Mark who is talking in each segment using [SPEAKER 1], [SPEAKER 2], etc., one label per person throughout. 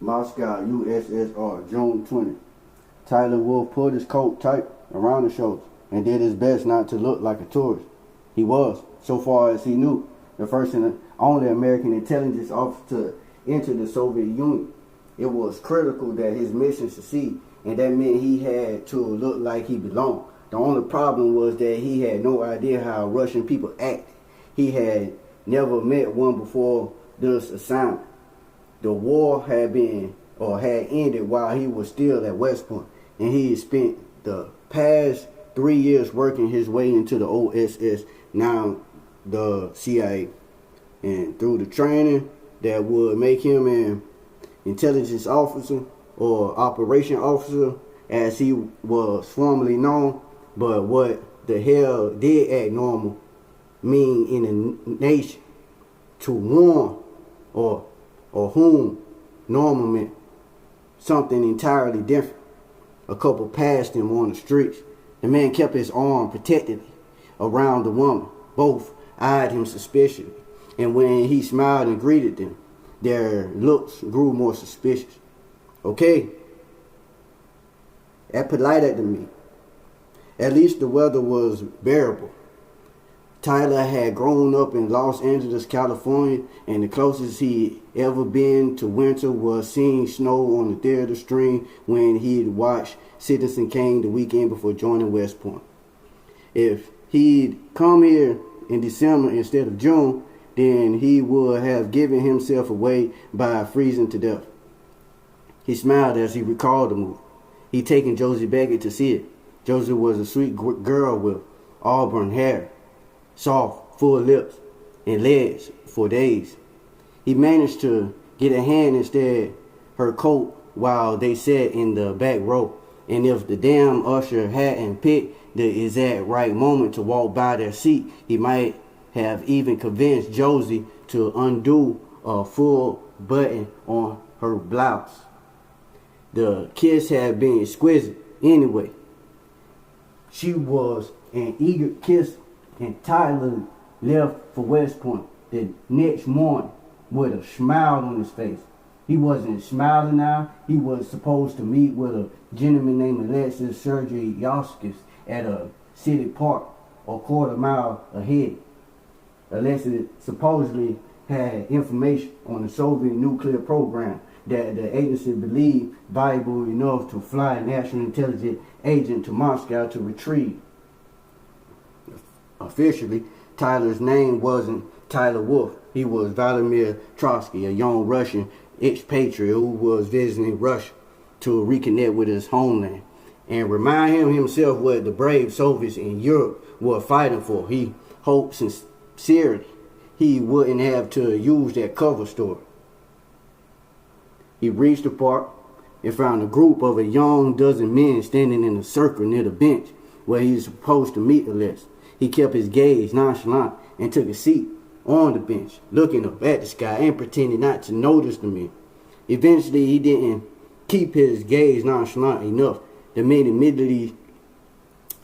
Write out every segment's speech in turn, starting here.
[SPEAKER 1] Moscow, USSR, June 20. Tyler Wolf pulled his coat tight around his shoulders and did his best not to look like a tourist. He was, so far as he knew, the first and only American intelligence officer to enter the Soviet Union. It was critical that his mission succeed, and that meant he had to look like he belonged. The only problem was that he had no idea how Russian people acted. He had never met one before this assignment. The war had ended while he was still at West Point, and he had spent the past 3 years working his way into the OSS, now the CIA. And through the training that would make him an intelligence officer or operation officer, as he was formerly known, but what the hell did act normal mean in a nation? To warn or whom normal meant something entirely different. A couple passed him on the streets. The man kept his arm protectively around the woman. Both eyed him suspiciously, and when he smiled and greeted them, their looks grew more suspicious. Okay, act polite to me. At least the weather was bearable. Tyler had grown up in Los Angeles, California, and the closest he ever been to winter was seeing snow on the theater screen when he'd watched Citizen Kane the weekend before joining West Point. If he'd come here in December instead of June, then he would have given himself away by freezing to death. He smiled as he recalled the move. He'd taken Josie Beckett to see it. Josie was a sweet girl with auburn hair, soft, full lips, and legs for days. He managed to get a hand instead her coat while they sat in the back row. And if the damn usher hadn't picked the exact right moment to walk by their seat, he might have even convinced Josie to undo a full button on her blouse. The kiss had been exquisite anyway. She was an eager kiss, and Tyler left for West Point the next morning with a smile on his face. He wasn't smiling now. He was supposed to meet with a gentleman named Alexis Sergei Yoskis at a city park a quarter mile ahead. Alexis supposedly had information on the Soviet nuclear program that the agency believed valuable enough to fly a national intelligence agent to Moscow to retrieve. Officially, Tyler's name wasn't Tyler Wolf. He was Vladimir Trotsky, a young Russian expatriate who was visiting Russia to reconnect with his homeland and remind himself what the brave Soviets in Europe were fighting for. He hoped sincerely he wouldn't have to use that cover story. He reached the park and found a group of a young dozen men standing in a circle near the bench where he was supposed to meet Alexis. He kept his gaze nonchalant and took a seat on the bench, looking up at the sky and pretending not to notice the men. Eventually, he didn't keep his gaze nonchalant enough. The men immediately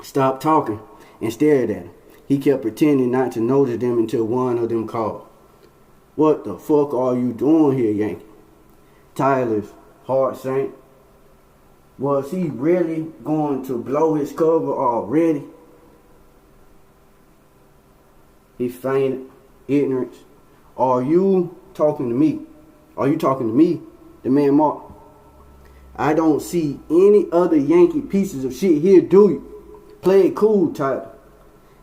[SPEAKER 1] stopped talking and stared at him. He kept pretending not to notice them until one of them called, "What the fuck are you doing here, Yankee?" Tyler's heart sank. Was he really going to blow his cover already? He feigned ignorance. Are you talking to me? Are you talking to me? The man marked. I don't see any other Yankee pieces of shit here, do you? Play it cool, Tyler.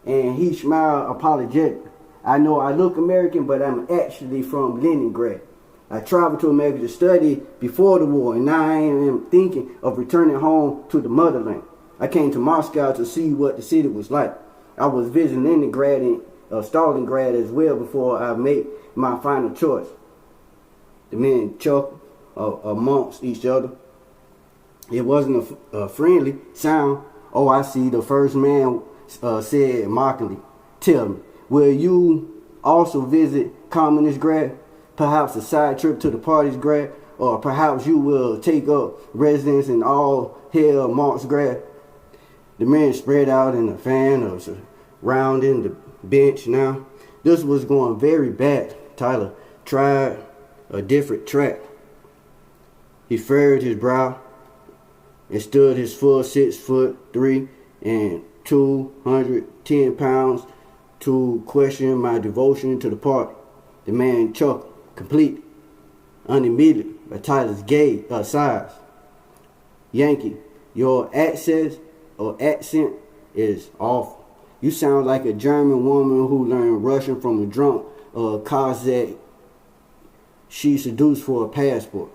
[SPEAKER 1] And he smiled apologetically. I know I look American, but I'm actually from Leningrad. I traveled to America to study before the war, and now I am thinking of returning home to the motherland. I came to Moscow to see what the city was like. I was visiting Leningrad and Stalingrad as well before I made my final choice. The men chuckled amongst each other. It wasn't a friendly sound. Oh, I see, the first man said mockingly. Tell me, will you also visit Communist Grad? Perhaps a side trip to the party's grad? Or perhaps you will take up residence in all hell Marx grad? The men spread out in a fan of surrounding the bench now. This was going very bad. Tyler tried a different track. He furrowed his brow and stood his full 6'3" and 210 pounds to question my devotion to the party. The man chuckled, complete, unimmediately by Tyler's size. Yankee, your accent is awful. You sound like a German woman who learned Russian from a drunk Cossack she seduced for a passport.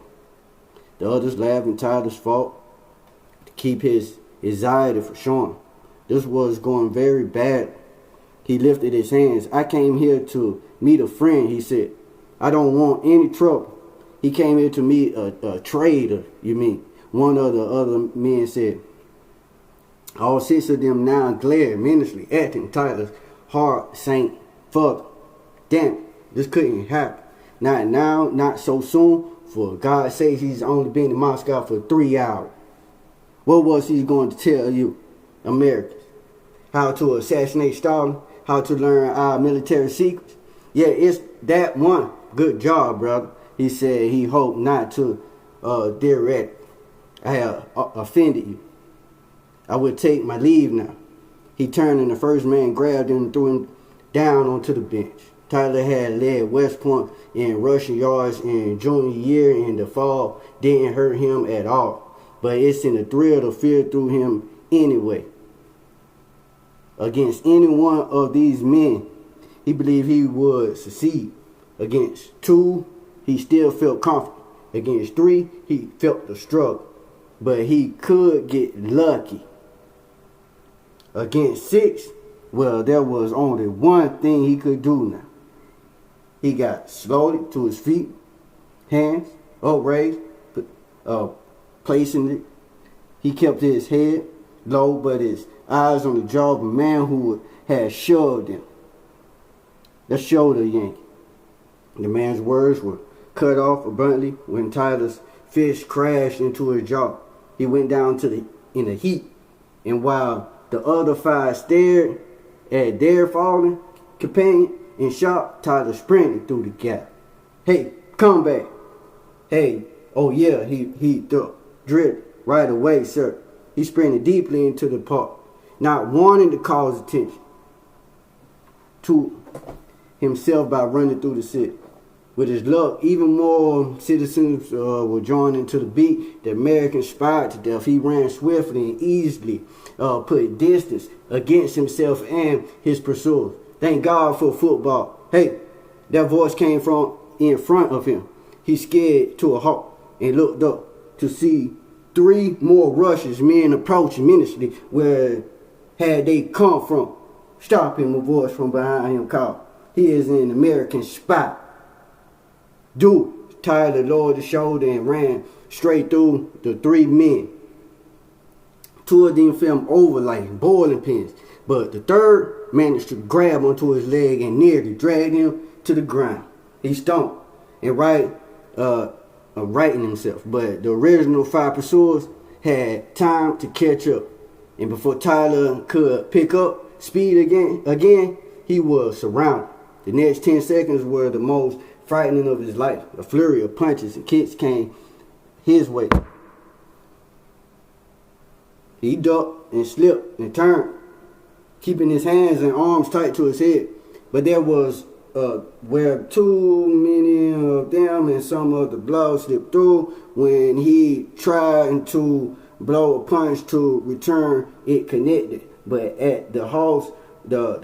[SPEAKER 1] The others laughed in Tyler's fault to keep his anxiety for showing. This was going very bad. He lifted his hands. I came here to meet a friend, he said. I don't want any trouble. He came here to meet a trader, you mean? One of the other men said. All 6 of them now glared menacingly at him. Tyler's heart sank further. Damn it, this couldn't happen. Not now, not so soon. For God's sake, he's only been in Moscow for 3 hours. What was he going to tell you, Americans? How to assassinate Stalin? How to learn our military secrets? Yeah, it's that one. Good job, brother. He said he hoped not to direct. I have offended you. I would take my leave now. He turned and the first man grabbed him and threw him down onto the bench. Tyler had led West Point in rushing yards in junior year, and the fall didn't hurt him at all. But it sent a thrill of fear through him anyway. Against any one of these men, he believed he would succeed. Against 2, he still felt confident. Against 3, he felt the struggle. But he could get lucky. Against 6, well, there was only one thing he could do now. He got slowly to his feet, hands upraised, placing it. He kept his head low, but his eyes on the jaw of a man who had shoved him. The shoulder yank. The man's words were cut off abruptly when Tyler's fist crashed into his jaw. He went down in a heap, and while the other 5 stared at their fallen companion in shock, Tyler sprinted through the gap. Hey, come back. Hey, oh yeah, he dripped right away, sir. He sprinted deeply into the park, not wanting to cause attention to himself by running through the city. With his luck, even more citizens were joining to the beat. The American inspired to death. He ran swiftly and easily, put distance against himself and his pursuers. Thank God for football. Hey, that voice came from in front of him. He scared to a halt and looked up to see 3 more Russians, men approaching menacingly. Where had they come from? Stop him, a voice from behind him called. He is an American spy. Dude, Tyler lowered his shoulder and ran straight through the 3 men. 2 of them fell over like bowling pins, but the 3rd managed to grab onto his leg and nearly dragged him to the ground. He stomped and righting himself, but the original 5 pursuers had time to catch up, and before Tyler could pick up speed again, he was surrounded. The next 10 seconds were the most frightening of his life. A flurry of punches and kicks came his way. He ducked and slipped and turned, keeping his hands and arms tight to his head. But there was where too many of them and some of the blood slipped through. When he tried to blow a punch to return, it connected. But at the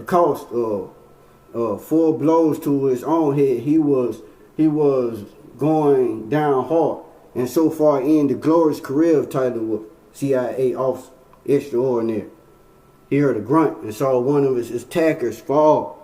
[SPEAKER 1] cost of 4 blows to his own head, he was going down hard. And so far in the glorious career of Tyler Wolf, CIA officer extraordinary, he heard a grunt and saw one of his attackers fall.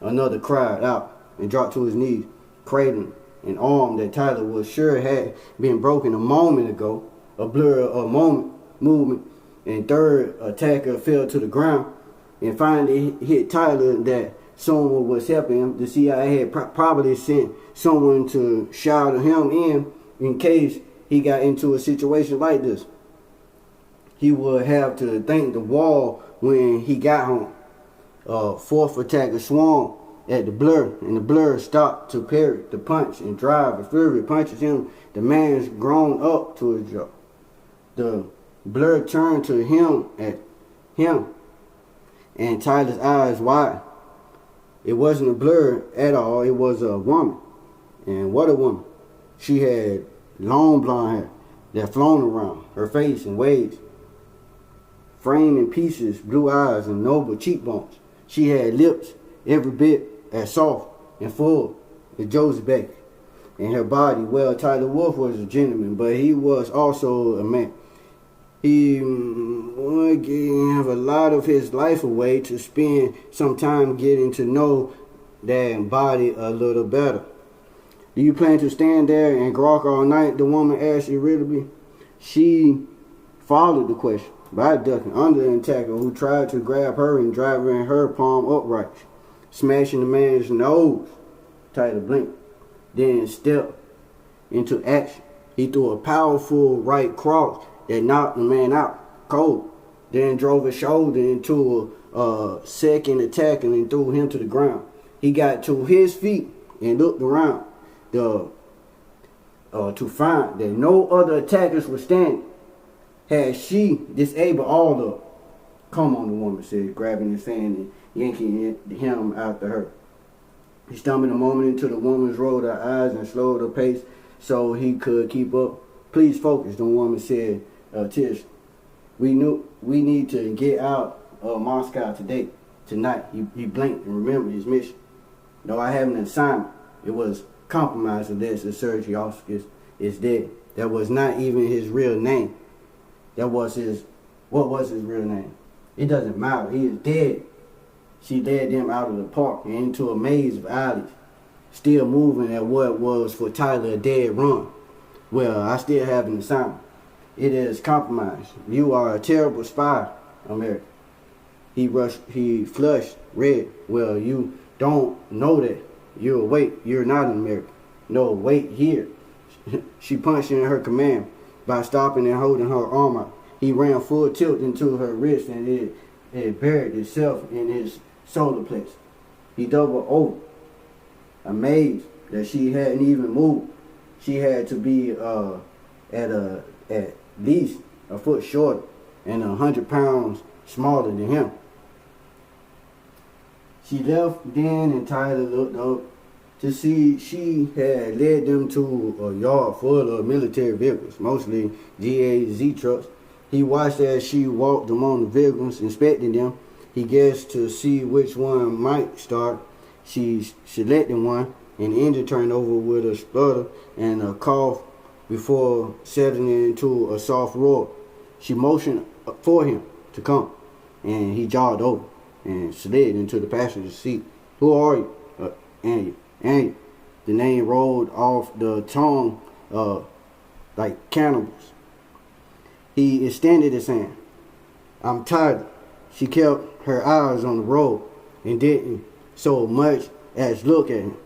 [SPEAKER 1] Another cried out and dropped to his knees, cradling an arm that Tyler was sure had been broken a moment ago. A blur of movement, and 3rd attacker fell to the ground and finally hit Tyler that someone was helping him. The CIA had probably sent someone to shout him in case he got into a situation like this. He would have to thank the wall when he got home. 4th attacker swung at the Blur, and the Blur stopped to parry the punch and drive. The Fury punches him. The man's grown up to his jaw. The Blur turned to him at him, and Tyler's eyes wide. It wasn't a Blur at all. It was a woman. And what a woman. She had long blonde hair that flown around her face in waves, framed in pieces, blue eyes, and noble cheekbones. She had lips every bit as soft and full as Josie Becker. And her body, well, Tyler Wolf was a gentleman, but he was also a man. He gave a lot of his life away to spend some time getting to know that body a little better. Do you plan to stand there and grok all night? The woman asked irritably. She followed the question by ducking under an attacker who tried to grab her and driving her palm upright, smashing the man's nose. Tyler blinked, then stepped into action. He threw a powerful right cross that knocked the man out cold, then drove his shoulder into a second attack and threw him to the ground. He got to his feet and looked around to find that no other attackers were standing. Had she disabled all of them? Come on, the woman said, grabbing his hand and yanking him after her. He stumbled a moment into the woman's rolled her eyes and slowed her pace so he could keep up. Please focus, the woman said, Tish. We need to get out of Moscow tonight. He blinked and remembered his mission. No, I have an assignment. It was compromised unless the Sergei Oscar is dead. That was not even his real name. What was his real name? It doesn't matter. He is dead. She led them out of the park and into a maze of alleys, still moving at what was for Tyler a dead run. Well, I still have an assignment. It is compromised. You are a terrible spy, America. He flushed red. Well, you don't know that. You're not an American. No, wait here. She punched in her command by stopping and holding her arm out. He ran full tilt into her wrist and it buried itself in his solar plexus. He doubled over, amazed that she hadn't even moved. She had to be at least a foot shorter and 100 pounds smaller than him. She left then and Tyler looked up to see she had led them to a yard full of military vehicles, mostly GAZ trucks. He watched as she walked among the vehicles, inspecting them. He guessed to see which one might start. She selected one, and the engine turned over with a splutter and a cough before settling into a soft roar. She motioned for him to come, and he jogged over and slid into the passenger seat. Who are you? Andy. The name rolled off the tongue like cannibals. He extended his hand. I'm tired. She kept her eyes on the road and didn't so much as look at him.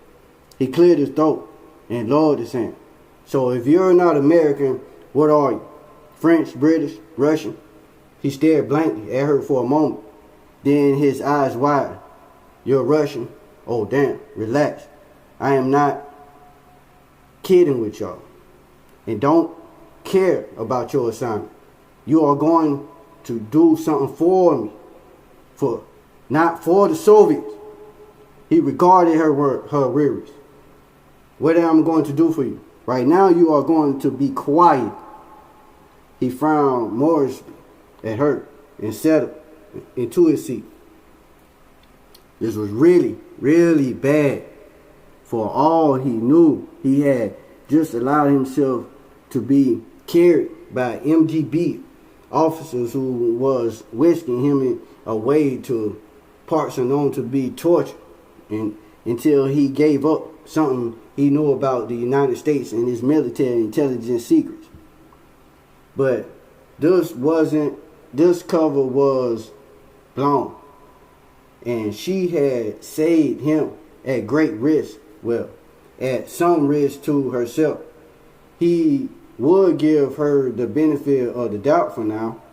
[SPEAKER 1] He cleared his throat and lowered his hand. So if you're not American, what are you? French, British, Russian? He stared blankly at her for a moment. Then his eyes widened. You're Russian? Oh damn, relax. I am not kidding with y'all. And don't care about your assignment. You are going to do something for me. Not for the Soviets. He regarded her worries. What am I going to do for you? Right now you are going to be quiet. He frowned morosely at her and settled into his seat. This was really, really bad. For all he knew, he had just allowed himself to be carried by MGB officers who was whisking him away to parts unknown to be tortured until he gave up something he knew about the United States and his military intelligence secrets. But this cover was blown, and she had saved him at great risk. Well, at some risk to herself. He would give her the benefit of the doubt for now.